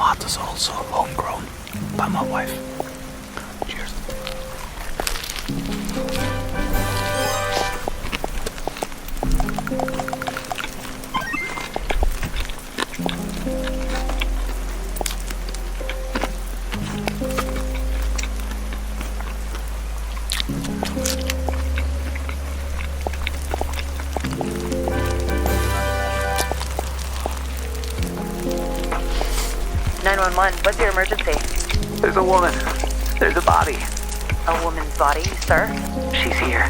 tomatoes also homegrown by my wife. Cheers. 911, what's your emergency? There's a woman. There's a body. A woman's body, sir? She's here.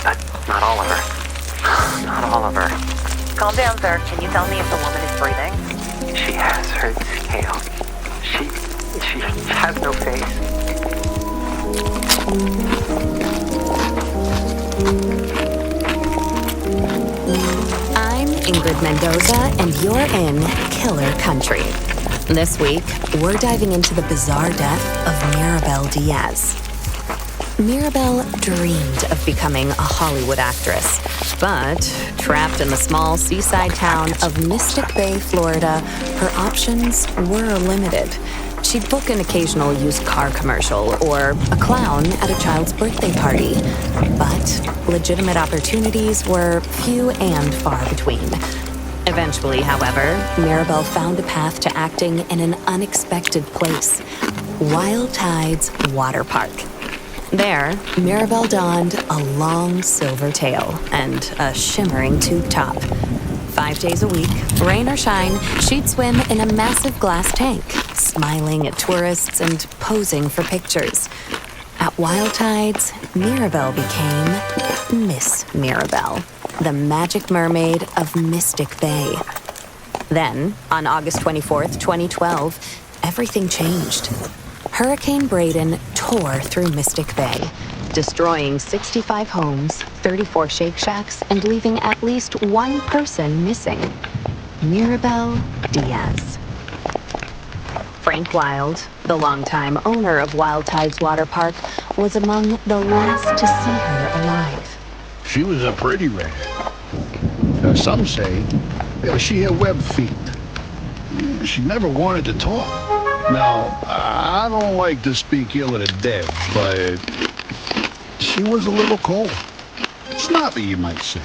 But not all of her. Not all of her. Calm down, sir. Can you tell me if the woman is breathing? She has her scale. She has no face. I'm Ingrid Mendoza, and you're in Killer Country. This week, we're diving into the bizarre death of Mirabel Diaz. Mirabel dreamed of becoming a Hollywood actress, but trapped in the small seaside town of Mystic Bay, Florida, her options were limited. She'd book an occasional used car commercial or a clown at a child's birthday party, but legitimate opportunities were few and far between. Eventually, however, Mirabel found a path to acting in an unexpected place, Wild Tides Water Park. There, Mirabel donned a long silver tail and a shimmering tube top. 5 days a week, rain or shine, she'd swim in a massive glass tank, smiling at tourists and posing for pictures. At Wild Tides, Mirabel became Miss Mirabel, the magic mermaid of Mystic Bay. Then, on August 24th, 2012, everything changed. Hurricane Braden tore through Mystic Bay, destroying 65 homes, 34 Shake Shacks, and leaving at least one person missing: Mirabel Diaz. Frank Wild, the longtime owner of Wild Tides Water Park, was among the last to see her alive. She was a pretty redhead. Some say she had web feet. She never wanted to talk. Now, I don't like to speak ill of the dead, but she was a little cold. Snappy, you might say.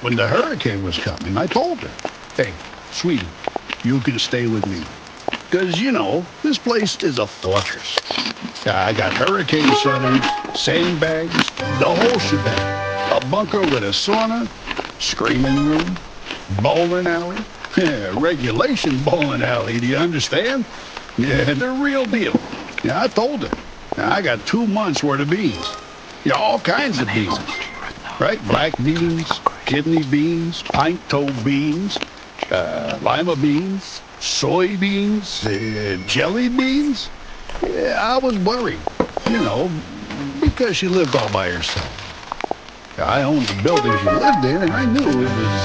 When the hurricane was coming, I told her, "Hey, sweetie, you can stay with me. Because, this place is a fortress. I got hurricane shutters, sandbags, the whole shebang. A bunker with a sauna, screaming room, bowling alley. Yeah, regulation bowling alley, do you understand? Yeah, the real deal. Yeah, I told her. I got 2 months worth of beans. Yeah, all kinds of beans. Right? Black beans, kidney beans, pint-toe beans, lima beans, soybeans, jelly beans. Yeah, I was worried, because she lived all by herself. I owned the building she lived in, and I knew it was,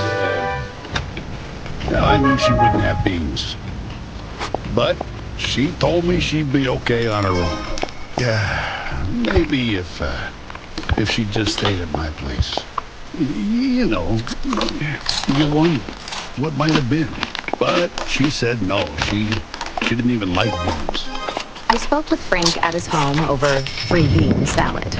I knew she wouldn't have beans. But she told me she'd be okay on her own. Yeah, maybe if she just stayed at my place. You wonder what might have been. But she said no, she didn't even like beans. I spoke with Frank at his home over free bean salad.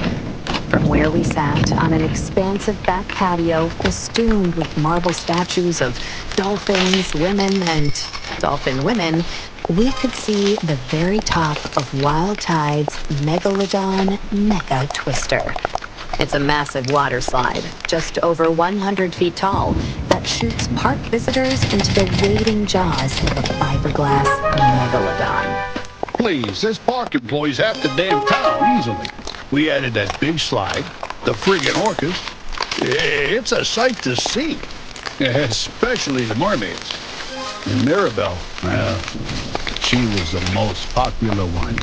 From where we sat on an expansive back patio festooned with marble statues of dolphins, women, and dolphin women, we could see the very top of Wild Tide's Megalodon Mega Twister. It's a massive water slide, just over 100 feet tall, that shoots park visitors into the waiting jaws of a fiberglass megalodon. Please, this park employs half the damn town easily. We added that big slide, the friggin' orcas. It's a sight to see, especially the mermaids. And Mirabel, well, she was the most popular one.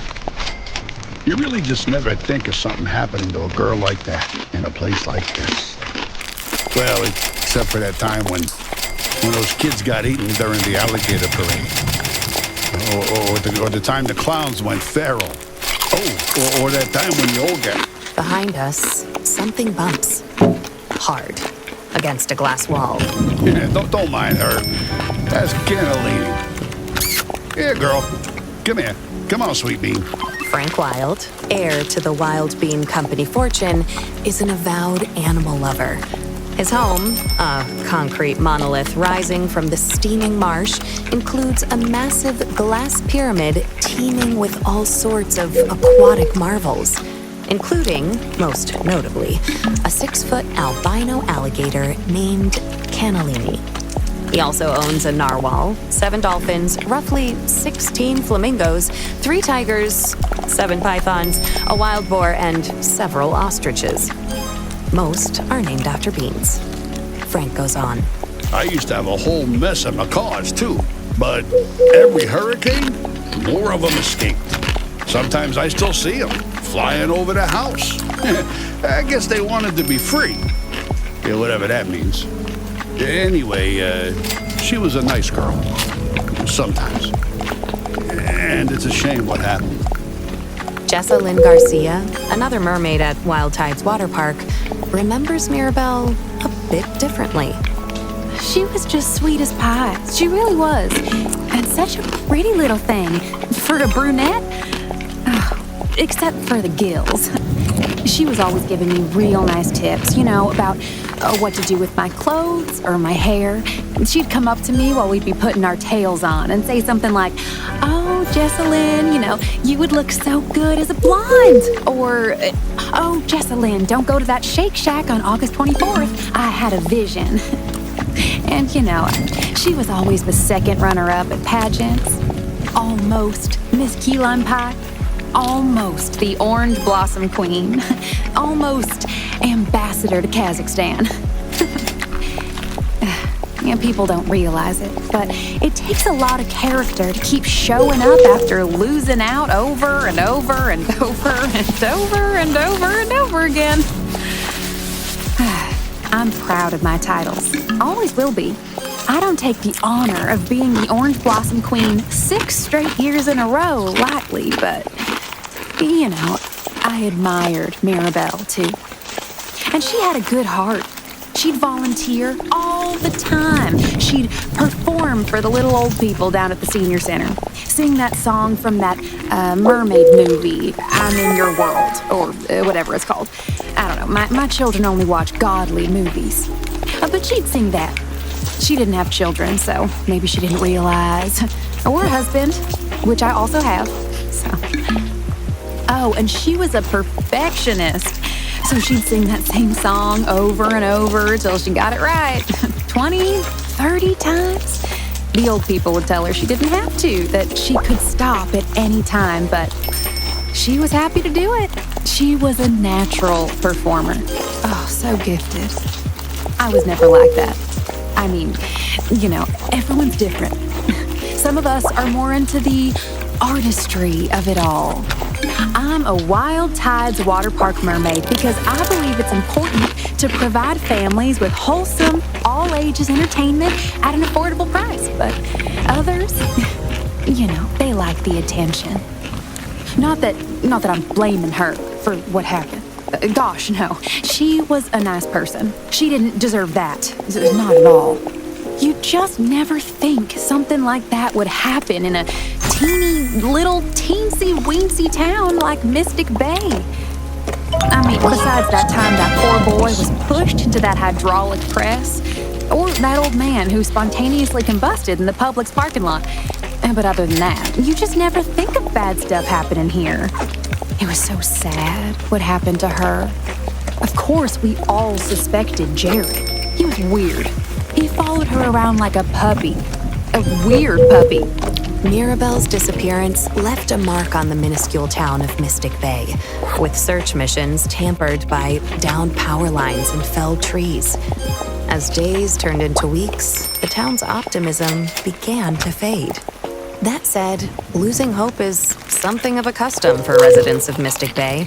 You really just never think of something happening to a girl like that in a place like this. Well, except for that time when those kids got eaten during the alligator parade. Or the time the clowns went feral. Or that time when the old guy... Behind us, something bumps. Hard. Against a glass wall. Yeah, don't mind her. That's Kennelini. Here, girl. Come here. Come on, sweet bean. Frank Wild, heir to the Wild Bean Company fortune, is an avowed animal lover. His home, a concrete monolith rising from the steaming marsh, includes a massive glass pyramid teeming with all sorts of aquatic marvels, including, most notably, a 6-foot albino alligator named Cannellini. He also owns a narwhal, 7 dolphins, roughly 16 flamingos, 3 tigers, 7 pythons, a wild boar, and several ostriches. Most are named after beans. Frank goes on. I used to have a whole mess of macaws, too. But every hurricane, more of them escaped. Sometimes I still see them flying over the house. I guess they wanted to be free. Yeah, whatever that means. Anyway, she was a nice girl. Sometimes. And it's a shame what happened. Jessa Lynn Garcia, another mermaid at Wild Tides Water Park, remembers Mirabelle a bit differently. She was just sweet as pie. She really was. And such a pretty little thing. For a brunette? Except for the gills. She was always giving me real nice tips, about what to do with my clothes or my hair. She'd come up to me while we'd be putting our tails on and say something like, "Oh, Jessalyn, you would look so good as a blonde." Or, "Oh, Jessalyn, don't go to that Shake Shack on August 24th. I had a vision." And, she was always the second runner-up at pageants. Almost Miss Key Lime Pie. Almost the Orange Blossom Queen. Almost ambassador to Kazakhstan. And people don't realize it, but it takes a lot of character to keep showing up after losing out over and over and over and over and over and over again. I'm proud of my titles. Always will be. I don't take the honor of being the Orange Blossom Queen 6 straight years in a row lightly, but, I admired Mirabelle, too. And she had a good heart. She'd volunteer all the time. She'd perform for the little old people down at the senior center. Sing that song from that mermaid movie, I'm in Your World, or whatever it's called. I don't know, my children only watch godly movies. But she'd sing that. She didn't have children, so maybe she didn't realize. Or a husband, which I also have, so. Oh, and she was a perfectionist. So she'd sing that same song over and over till she got it right. 20, 30 times. The old people would tell her she didn't have to, that she could stop at any time, but she was happy to do it. She was a natural performer. Oh, so gifted. I was never like that. I mean, everyone's different. Some of us are more into the artistry of it all. I'm a Wild Tides Water Park mermaid because I believe it's important to provide families with wholesome, all-ages entertainment at an affordable price. But others, they like the attention. Not that I'm blaming her for what happened. Gosh, no. She was a nice person. She didn't deserve that. Not at all. You just never think something like that would happen in a teeny little teensy-weensy town like Mystic Bay. I mean, besides that time that poor boy was pushed into that hydraulic press, or that old man who spontaneously combusted in the Publix parking lot. But other than that, you just never think of bad stuff happening here. It was so sad what happened to her. Of course, we all suspected Jared. He was weird. He followed her around like a puppy. A weird puppy. Mirabelle's disappearance left a mark on the minuscule town of Mystic Bay, with search missions tampered by downed power lines and felled trees. As days turned into weeks, the town's optimism began to fade. That said, losing hope is something of a custom for residents of Mystic Bay.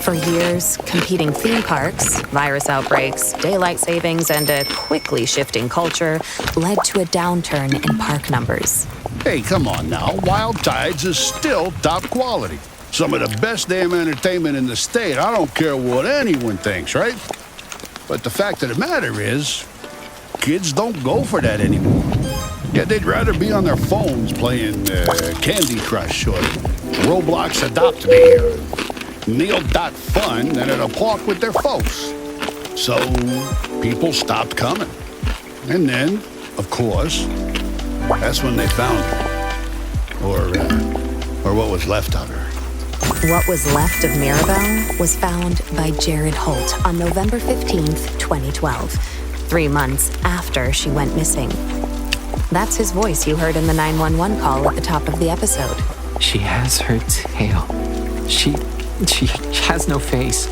For years, competing theme parks, virus outbreaks, daylight savings, and a quickly shifting culture led to a downturn in park numbers. Hey, come on now. Wild Tides is still top quality. Some of the best damn entertainment in the state. I don't care what anyone thinks, right? But the fact of the matter is, kids don't go for that anymore. Yeah, they'd rather be on their phones playing Candy Crush or Roblox Adopt Me or neal.fun than at a park with their folks. So people stopped coming. And then, of course, that's when they found her. Or what was left of her. What was left of Mirabelle was found by Jared Holt on November 15th, 2012, 3 months after she went missing. That's his voice you heard in the 911 call at the top of the episode. She has her tail. She has no face.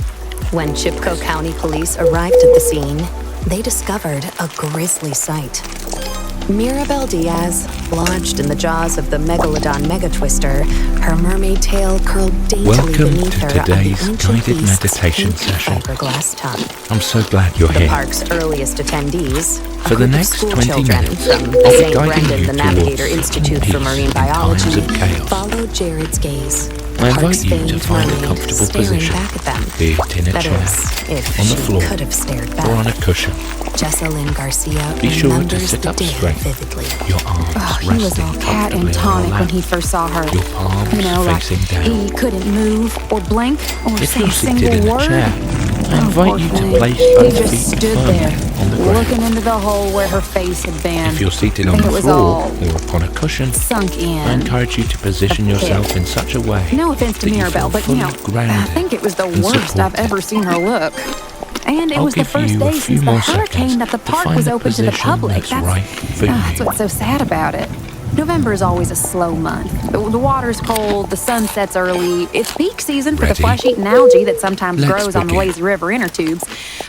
When Chippewa County Police arrived at the scene, they discovered a grisly sight. Mirabelle Diaz, lodged in the jaws of the megalodon megatwister, her mermaid tail curled daintily Welcome beneath to her on the today's ancient guided beast's meditation pink session. fiberglass tongue. I'm so glad you're The here. park's earliest attendees, a For the group of next school 20 children minutes, from I'll the be St. guiding Brendan you the Navigator towards Institute for peace Marine in times Biology, of chaos. followed Jared's gaze. I invite Park's you to famed find a mermaid comfortable staring position, back at them. be it in a That chair, is, if on the she floor, could have stared back. or on a cushion. Jessalyn Garcia Be sure to remembers sit the up day straight. vividly. Your arms Oh, he was resting all cat comfortably and on tonic your when he lap. first saw her. Your palms You know, like facing down. he couldn't move or blink or If say you're a seated single in a word. chair, I Oh, invite poor you to thing. place He both just feet stood firmly there, on the ground. looking into the hole where her face had been. If you're seated I on think the it was floor all or upon a cushion, sunk in. I encourage you to position A yourself pit. in such a way No offense to that you Mirabelle, feel but you know, fully grounded I think it was the and worst I've supported. ever seen her look. And it I'll was the give first you a day few since the more hurricane seconds that the to park find was the open to the position public. that's right for That's you. what's so sad about it. November is always a slow month. The water's cold, the sun sets early. It's peak season for the Ready? flesh-eating algae that sometimes Let's grows on the begin. lazy river inner tubes.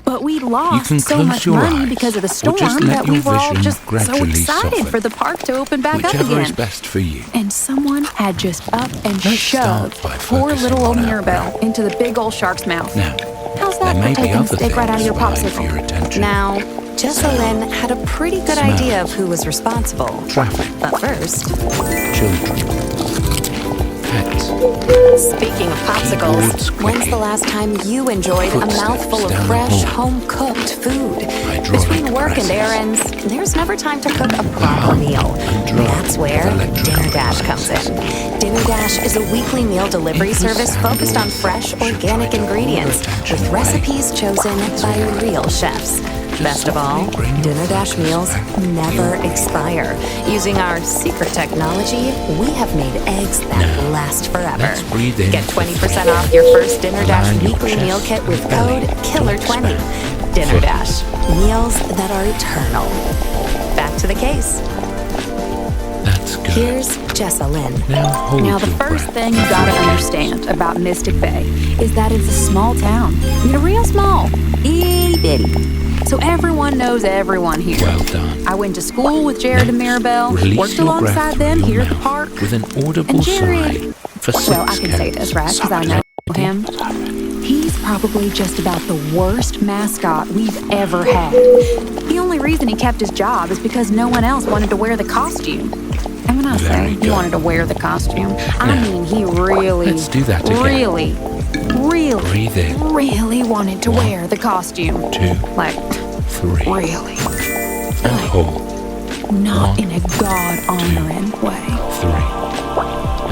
But we You lost can so close much your money eyes, because of the or storm just let that we your were all vision just so gradually excited soften. for the park to open back up Whichever is again. best for you. And someone had just up and Let's shoved start by poor focusing little old on our Mirabelle breath. into the big old shark's mouth. Now, How's there that may for be taking other steak right out of your things vying for your popsicle? attention. Now, Jessalyn had a pretty good Smell. idea of who was responsible. Traffic, But first, children, pets. speaking of popsicles, Keyboards when's clicking. the last time you enjoyed a Footsteps mouthful of down the fresh, hall. home-cooked food? Hydraulic Between work presses. and errands, there's never time to cook a proper meal. drug That's where of electrical Dinner Dash comes in. Dinner Dash is a weekly meal delivery service focused on fresh, organic ingredients with recipes chosen by real chefs. Best of all, Dinner Dash meals never expire. Using our secret technology, we have made eggs that Now, last forever. let's breathe in Get for 20% 3. off your first Dinner Dash Align your weekly chest, meal kit with belly, code KILLER20. expand. Dinner Foot. Dash, meals that are eternal. Back to the case. That's good. Here's Jessalyn. Now hold Now, the your first breath thing you before gotta you understand about Mystic Bay is that it's a small town. I mean, real small, itty bitty. So everyone knows everyone here. Well done. I went to school with Jared and Mirabelle, Release worked your alongside breath them through here your at the mouth park. with an audible And Jared, sigh for 6 well, I can say counts. this, right? Because I know him. He's probably just about the worst mascot we've ever had. The only reason he kept his job is because no one else wanted to wear the costume. And when I say Very he good. wanted to wear the costume, I Now, mean he really, let's do that again. really Breathe in. really wanted to wear the costume. 2, Like, 3, really. and hold. Not 1, in a God-honoring way. 3.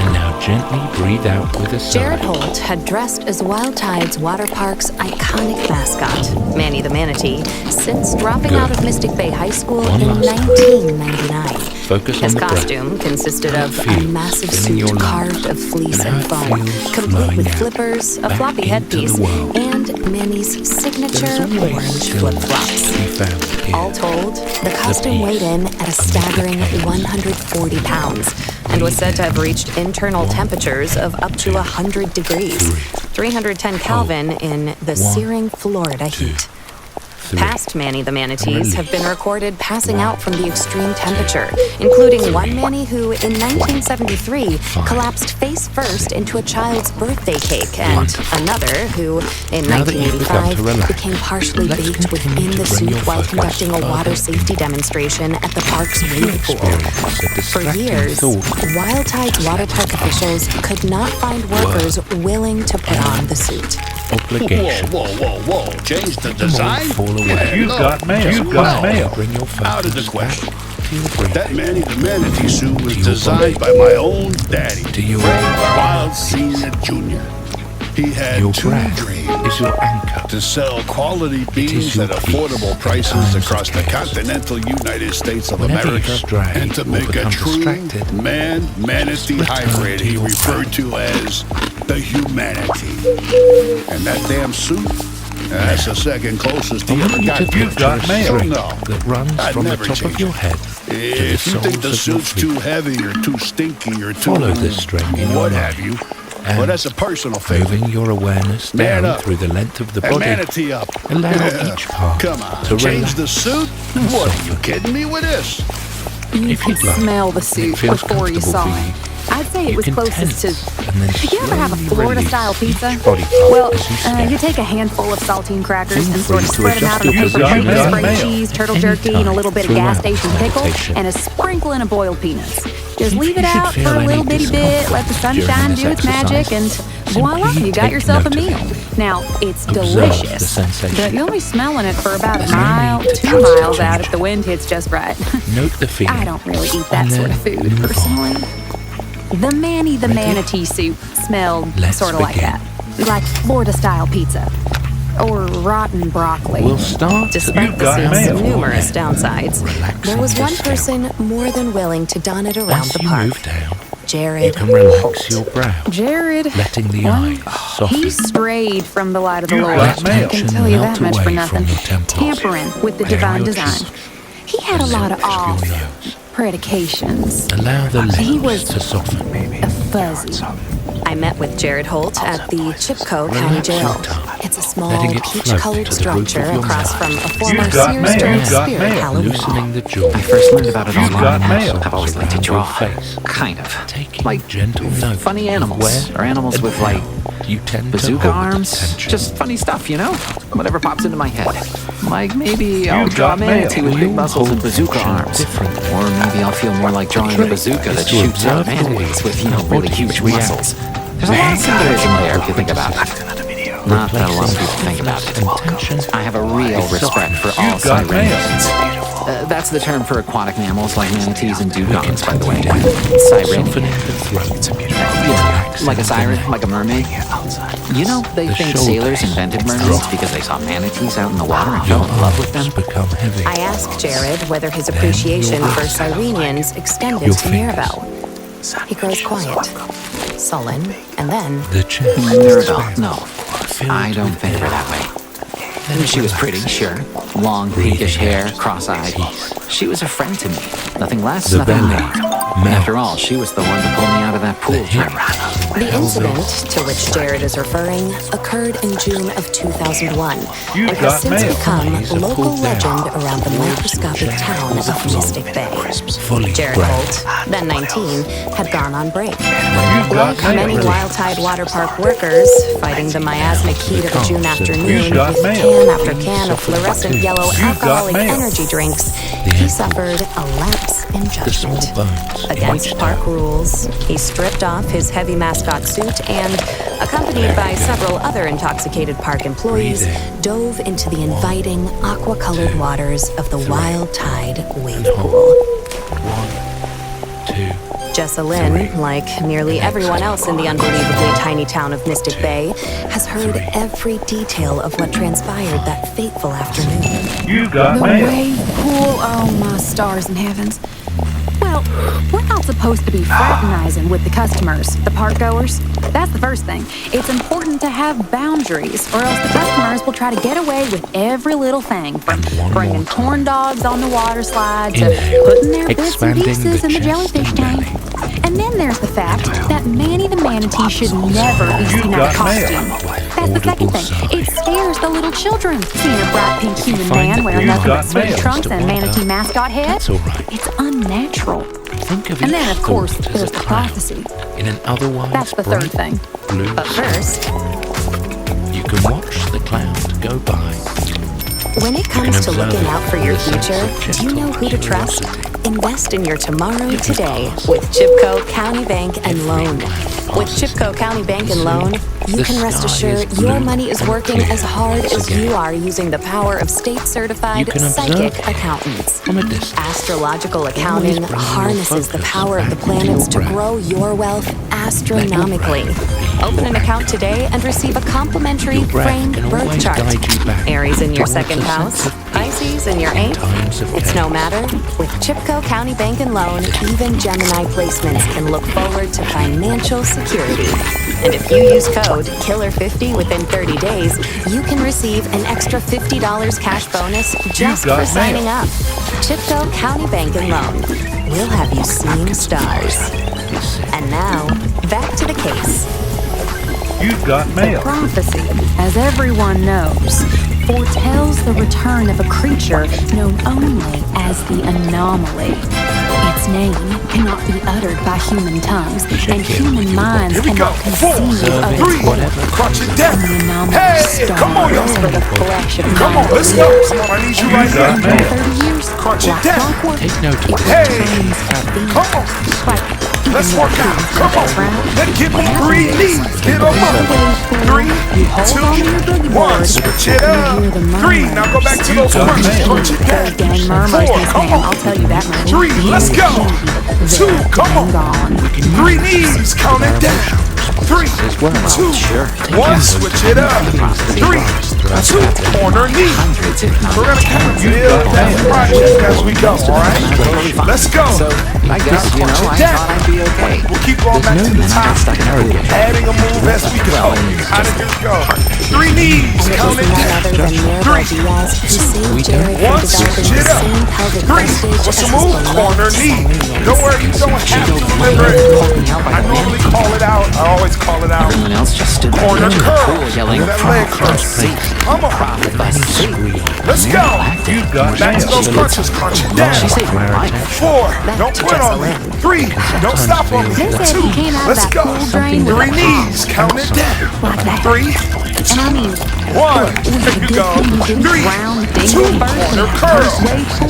And now gently breathe out with a sigh. Jared Holt had dressed as Wild Tide's water park's iconic mascot, Manny the Manatee, since dropping Good. out of Mystic Bay High School One in last time. 1999. Focus His on the breath. costume consisted How of it a feels massive filling your suit lungs, carved of fleece and and how it foam, feels complete flowing with out flippers, a back floppy into headpiece, the world. and Manny's signature There's always orange stillness flip-flops. to be found here. All told, the costume weighed in at a staggering 140 pounds and was said to have reached internal temperatures of up to 100 degrees, 310 Kelvin in the searing Florida heat. 3. Past Manny the Manatees have been recorded passing out from the extreme temperature, including one Manny who, in 1973, collapsed face first into a child's birthday cake, and another who, in Now that you've begun to 1985, relax, became partially let's baked continue within to the bring your suit while focus conducting a further water in. safety demonstration at the park's If you wave pool. experience a For distracting years, thought, Wild Tide's water park officials could not find workers willing to put on the suit. obligation. Whoa. Change the design? Fall away. Yeah, You've no. got mail. Just You've got no. mail. Bring your Out of the focus question. back into your breathing. That Manny the Manatee suit was To your designed by body. my own daddy, To your Frank Wild Sr. Jr. He had Your two breath dreams: is your anchor. to sell quality beans your at peace affordable in prices times of across the chaos. continental United States of Whenever you America, stray and to or make a become true distracted, man-manatee return hybrid to he your referred to as the humanity. And that damn suit, that's the second closest he I want ever you got to to picture a So string no, that runs I'd from the never top of change your it. head to the If you think soles the of your suit's feet. too heavy or too stinky or too Follow this string in your what mind. have you, And well, that's a personal favor. moving your awareness Man down up. through the length of the And body. manatee up. Allow Yeah. each part Come on, to change relax the suit? and What, are you soften. kidding me with this? You If could you'd like, smell the and suit it feels before you comfortable saw for it. you, I'd say it you was can closest to. tense and then Did you ever have a slowly Florida-style release pizza? each body part Well, as you step. you take a handful of saltine crackers Feel and free sort of to spread them adjust out on a your paper position plate with as spray mail cheese, turtle at jerky, any and a little bit of gas time station throughout pickle, meditation. and a sprinkling of boiled peanuts. Just If leave it you should out feel for a any little bitty bit, let the discomfort during sunshine this do its magic, and exercise, voila, simply you got take yourself a note of meal. it. Now, it's Observe delicious, the sensation. but you'll be smelling it for about a There's no mile, need to 2 try to miles out change if the wind hits just right. Note the feeling. I don't really eat that and sort then of food, move on. personally. The Manny the Ready? Manatee soup smelled Let's sort of like begin. that. Like Florida-style pizza. Or rotten broccoli. We'll start. Despite the soup's numerous downsides, there was one person more than willing to don it around As the you park. move down, you Jared can relax Holt. your brow, Jared, letting the well, eyes soften. he strayed from the light of the Lord. got I mail. can tell you that Melt much for away nothing. from your temples. Tampering with the Bare divine your design. cheek. He had a And lot of lift off your nose. predications. Allow the He lips was to soften. a fuzzy. I met with Jared Holt at the Chipco County Relax Jail. your tongue, It's a small letting it float peach-colored to the roof of structure your across mouth. from a former got Sears mail. Stern You got Spirit mail. Halloween. Loosening the jaw. I first learned about it You online. got mail. I've always liked to Around draw. your face. Kind of. Taking Like gentle note funny of animals. where Or animals and with, how like, you tend to bazooka hold arms. attention. Just funny stuff, you know? Whatever pops into my head. Like maybe I'll You draw a got mail. manatee with big We muscles all and bazooka hold arms. differently. Or maybe I'll feel more like drawing a bazooka is that to shoots out observe the manatees way with, your really body huge reacts. muscles. There's a lot of symbolism there if you think about it. Not that a lot of people think about it. Intention. I have a real respect for all got mail. sirens. That's the term for aquatic mammals like manatees and dugongs, by the way. Down. Siren. Softening the throat. Yeah, like a siren, like a mermaid. You know, they The think shoulders sailors invented mermaids drop. because they saw manatees out in the water and Your fell in love with them. arms become heavy. I asked Jared whether his appreciation your for eyes. Sirenians extended Your to fingers. Mirabelle. He grows quiet, sullen, and then The chest. Mirabelle, no. Filled I don't with think of her that way. She was pretty, sure. Long, pinkish hair, cross-eyed. She was a friend to me. Nothing less, The nothing belly more. After all, she was the one to pull me out of that pool. the incident to which Jared is referring occurred in June of 2001 You and has got since mail. become Eyes are local pulled down legend around the towards microscopic your town chest. of Mystic Bay. Fully Jared grown. Holt, then 19, had gone on break. got Like many mail. Wild Tide water park workers, fighting the miasmic heat of a June afternoon got with mail. can after can of fluorescent yellow got alcoholic mail. energy drinks, he suffered a lapse in The small judgment. bones in Against each park toe. rules, he stripped off his heavy mascot suit and, accompanied by several other intoxicated park employees, Breathing. dove into the inviting aqua-colored waters of the Wild Tide wave hold. pool. 1, 2. Jessa Lynn, like nearly everyone else in the unbelievably tiny town of Mystic Bay, has heard every detail of what transpired that fateful afternoon. You got The mail. wave pool, oh my stars and heavens. Well, we're not supposed to be fraternizing with the customers, the park goers. That's the first thing. It's important to have boundaries, or else the customers will try to get away with every little thing, from And one bringing more time. corn dogs on the water slide to Inhale, putting their bits and expanding pieces the in the chest jellyfish and tank. belly. And then there's the fact that Manny the Manatee should never be seen out of got mail. costume. That's the second Audible thing. sigh. It scares the little children. Seeing a bright pink human find man that wearing you nothing got but sweaty mail, trunks Mr. and manatee Walker, mascot head. That's all right. It's unnatural. Think of And each then, of course, thought as there's a the cloud prophecy. in an otherwise That's the third bright thing. blue But first, You can watch the cloud go by. when it comes to observe looking it out for with your a sense future, of do you know who to trust? curiosity. Invest in your tomorrow today with Chipco County Bank and Loan. With Chipco County Bank and Loan, you can rest assured your money is working as hard as you are using the power of state-certified psychic accountants. From a distance. Astrological accounting harnesses the power of the planets to grow your wealth astronomically. Open an account today and receive a complimentary framed birth chart. Aries in your second house, Pisces in your eighth. It's no matter. With Chipco County Bank and Loan, even Gemini placements can look forward to financial security. And if you use code KILLER50 within 30 days, you can receive an extra $50 cash bonus just for signing up. Chipco County Bank and Loan. We'll have you seeing stars. And now, back to the case. You've got mail. Prophecy, as everyone knows, foretells the return of a creature known only as the anomaly. Its name cannot be uttered by human tongues, and human minds cannot conceive of its worth. Crunch it down. The anomaly Hey, come on, y'all. over the flesh of Come on, let's go. Come on, I need you right here. 30 years, Crunch it like down. clockwork, Take note. it Hey, returns at the come on. like Let's even work the out. things Come that on. round. Let's get on 3 knees. Get on up. 3, You hold 2, on to your boogie 1. board. Switch it You up. hear the 3. Now go back to those crunches. Crunch it Those down. dang murmurs, 4. Miss Come Ma'am, on. I'll tell you that much. 3. Let's go. 2. Come on. Gone. 3 knees. Count it down. 3, 2, 1. Switch it up. 3, 2. Corner knee. Hundreds, if not We're gonna kind of build that project as we go. All right. Let's go. So, I guess, you know, I down. thought I'd be okay. We'll keep going back to the top. Stuck in a pool. Adding a move as we go. How did this go? 3 knees. Count it None other than down. Mirabel 3, Diaz, who saved Jared 1. from Switch developing it the up. same pelvic 3. vestige What's as the his move? Corner beloved knee. Sirenians. Don't worry, you don't have to remember it. I normally call it out. I always call it out. Everyone else just stood there Corner in the curl. pool yelling, Look at that leg curl. Come on. Let's go. You've got back to those crunches. Crunch it down. She saved my life. 4. Don't quit on me. 3. Don't stop on me. They said 2. he came out of Let's that go. pool drain with 3 a knees. Count it down. like that. 3, And I mean, 1. There you go. 3, 2. Corner curl.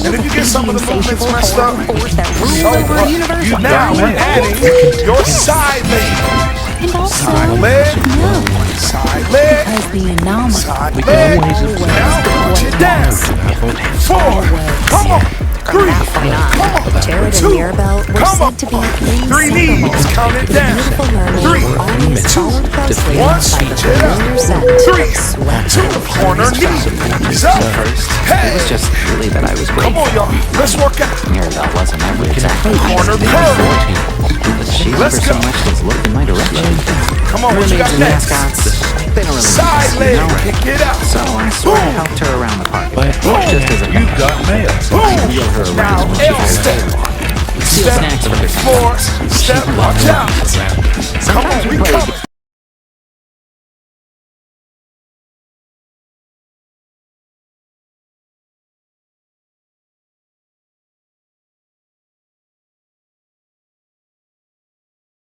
And if you get some of the movements messed up, so what? You now are adding your side leg. and also, Side leg. no, Side leg. because the anomaly Side leg. Now crunch it down. 4. Come on. 3. Why not? Jared and 2. Mirabel were Come on. said to be 3 inseparable. knees. Count it The down. beautiful mermaid 3, always 2, followed closely 1. by the Switch it up. familiar scent. 3, Sweat. 2. Corner knees up. It Hey. was just really that I was Come waiting. on, y'all. Let's work out. Mirabelle wasn't ever exactly Corner curl. but she Let's never so go. much as looked in my direction. Come on, what you got Mermaids and next? mascots, they don't really Side miss, leg. you know? Pick it up. So I sort of helped her around the park. Just as a You've got mail. Boom. Now L step. steal Step snacks for her. 4. Step. Watch out. Come on, we coming.